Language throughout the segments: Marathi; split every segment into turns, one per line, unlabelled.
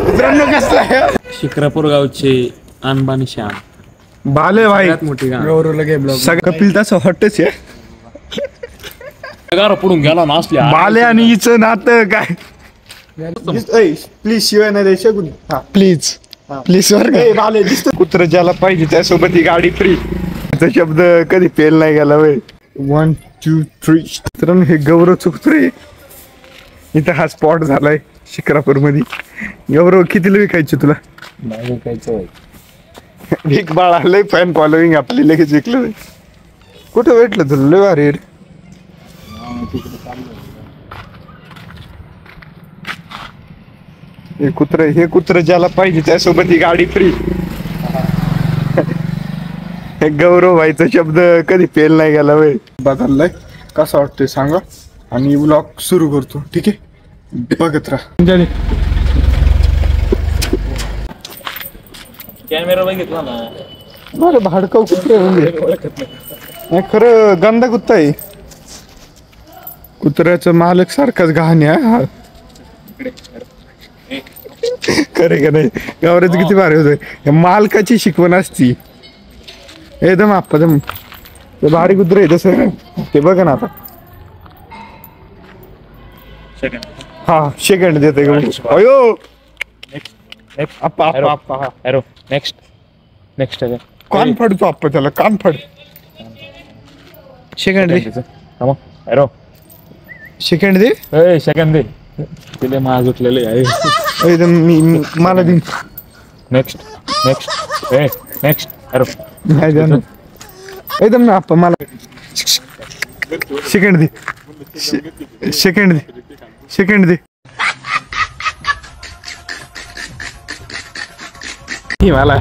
मित्रांनो कसला आहे
शिक्रापूर गावचे अनबानी श्याम
बाले भाई
मोठी
सगळं कपिल तसं हॉटच आहे
पडून गेला ना असल्या
बाले आणि हिचं नातं काय प्लीज शिवाय नाही द्यायचे हा प्लीज प्लीज बाले कुत्र ज्याला पाहिजे त्यासोबत ही गाडी फ्री त्याचा शब्द कधी फेल नाही गेला वय 1 2 3 मित्रांनो हे गौरवचं कुत्र आहे इथं हा स्पॉट झालाय शिक्रापूर मध्ये गौरव कितीला विकायचे तुला विक बाळा लय फॅन फॉलोईंग आपली लगेच विकलं कुठं भेटलं तुला लय भारी रे हे कुत्र ज्याला पाहिजे त्यासोबत ही गाडी फ्री हे गौरव व्हायचा शब्द कधी फेल नाही गेला वय बदललाय कसं वाटतंय सांगा आणि व्लॉग सुरू करतो ठीक आहे बघत राहा
कॅमेरा बघितला ना
बरं भाडकाव कुत्रे नाही खरं गंदा कुत्ता आहे कुत्र्याचं मालक सारखाच गहाण आहे हा खरे का नाही गावऱ्याचं किती भारी होत मालकाची शिकवण असती एकदम आपण ते भारी कुत्रे आहे तसं ते बघा ना आता हा सेकंड देते अयो आप्पा आप्पा आप्पा हा
एरो नेक्स्ट
कान फाडतो आप्पा त्याला कान फाड सेकंड दे
एरो
सेकंड दे
सेकंड दे तिला माग उठलेले आहे
एकदम मी मला दे
नेक्स्ट एरो
नाही देणार एकदम ना आप्पा मला सेकंड दे सेकंड दे मला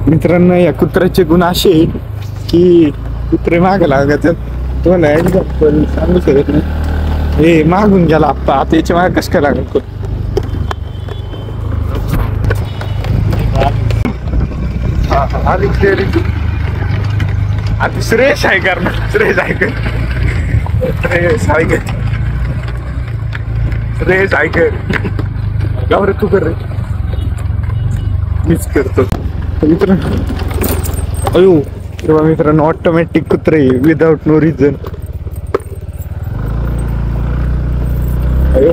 मित्रांनो या कुत्र्याचे गुण असे की कुत्रे माग लागत तुम्हाला एक्झाम्पल सांगू शकत नाही हे मागून गेला आप्पा आता याच्या माग कस काय लागत आता श्रेयस आहे करणार श्रेयस ऐक गावर तू कर रे मीच करतो मित्रांनो अयो तेव्हा मित्रांनो ऑटोमॅटिक कुत्रे विदाउट नो रिझन अयो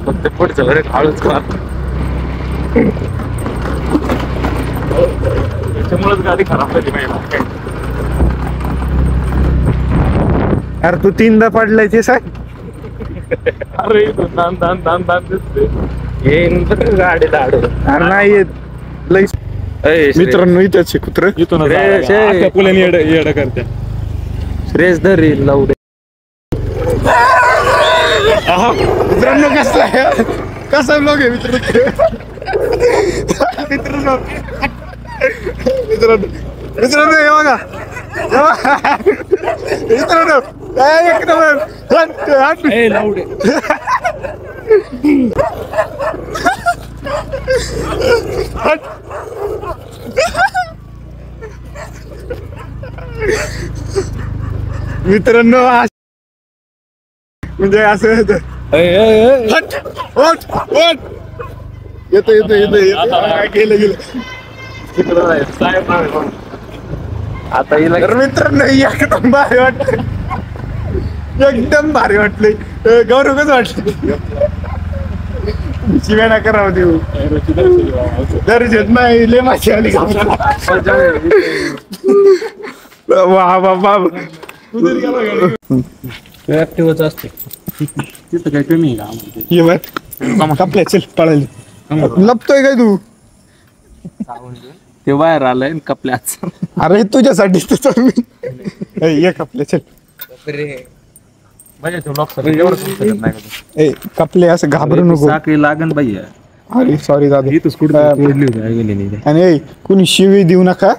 फक्त पुढचं बरं हळूच त्याच्यामुळेच गाडी खराब झाली पाहिजे
अरे तू तीनदा पडलाय ते सांग
अरे दान दिसते गाडी दाड
अरे नाही येत मित्रांनो इथंच कुत्र
पुण्याने येड करते
श्रेयस धरी लावू दे मित्रांनो कसला आहे कसा ब्लॉग आहे मित्रांनो हे बघा मित्रांनो एक मित्रांनो म्हणजे असं येतो गेलं
आता
मित्रांनो एकदम भारी वाटलंय गौरव कसं वाटलं शिव्या नका राहू देऊ दर्जेत नाही लय माशी आली वा वा
ऍक्टिव्हच असते तिथं काही कमी आहे का
कपल्या चल पळायला लपतोय काय तू
ते बाहेर आलंय कपल्याच
अरे तुझ्यासाठी ये कपल्या चल कपले असं घाबरू नको
साखळी लागन बाई
अरे सॉरी दादा आणि कुणी शिवी देऊ नका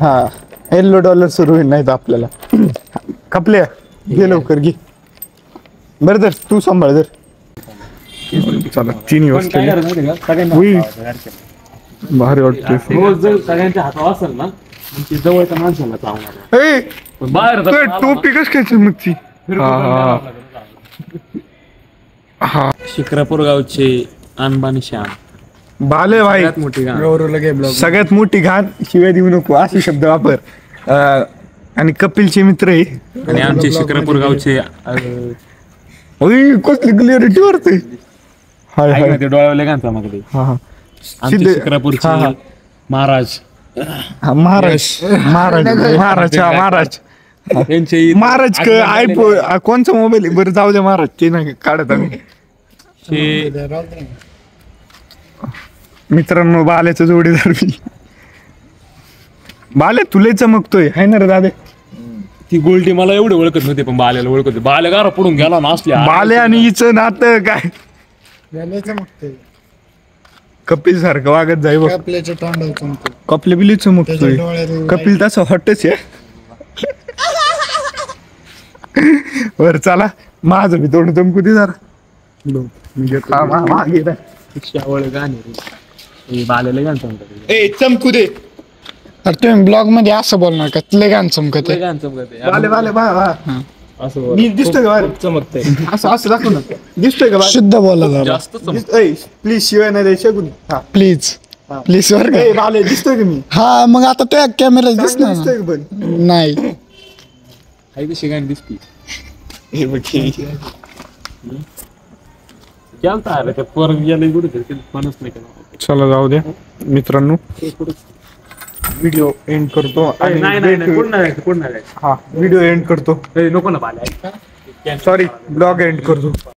हा $1 सुरू होईल नाही तर आपल्याला कपल्या घे लवकर घे बरं तर तू सांभाळ जर चला 3 वाजता भारी वाटते
रोज जर सगळ्यांच्या हातावर असेल ना जवळच्या माणसाला चावणार बाहेर
तो टोपी कस काय चमकती? हा
शिक्रापूर गावचे अनबानी श्याम
बाले भाई
सगळ्यात मोठी गाव.
सगळ्यात मोठी घाण, शिव्या देऊ नको असे शब्द वापर. आणि कपिलचे मित्र आहे.
आणि आमचे शिक्रापूर गावचे
ओय कसली क्लिअरिटी वरते. हाय हाय
ते डोळ्यावले गाणचा मग ते
हा हा
आमचे शिक्रापूरचे महाराज
महाराज महाराज
त्यांचे
महाराज कोणचा मोबाईल आहे बरं जाऊ द्या महाराज ते नाही काढत आम्ही. मित्रांनो बाल्याचं जोडीदार मी. बाल्या तुले चमकतोय हाय ना रे दादे.
ती गोल्डी मला एवढे ओळखत नव्हते पण बाल्याला ओळखत होते. बाल्या गारा पडून गेला ना असल्या
बाल्या आणि हिचं नातं काय कपिल सारखं वागत जाई बघ. कपले बिली चमकतोय. कपिल तसं हॉटच आहे. बर चला माझं बी तोंड चमकू दे जरा.
बाल्याला गाण चमकत
ए चमकू दे.
अरे तुम्ही ब्लॉग मध्ये असं बोलणार का? तुला गाणं चमकत आहे.
गाण चमकत
बाले बाले बा
असं
मी दिसतोय का बाहेर?
चमकतंय.
असं असं दाखव ना. दिसतोय का बाहेर?
शुद्ध बोला जरा
जास्त
प्लीज शिवाय नाही द्यायच्या कुणी. हा
प्लीज प्लीज वर का?
ए बाले दिसतोय का मी?
हा मग आता त्या कॅमेरा दिसणार
दिसतोय
ना?
का पण?
नाही
काही तशी गाणी दिसती.
हे बघ हे.
केलता अरे त्या पोरं गेले कुठे तरी फोनच नाही केला.
चला जाऊ द्या मित्रांनो. व्हिडिओ एंड करतो आणि
कोण नाही
हा व्हिडिओ एंड करतो.
नको ना बाल्या
सॉरी ब्लॉग एंड करतो.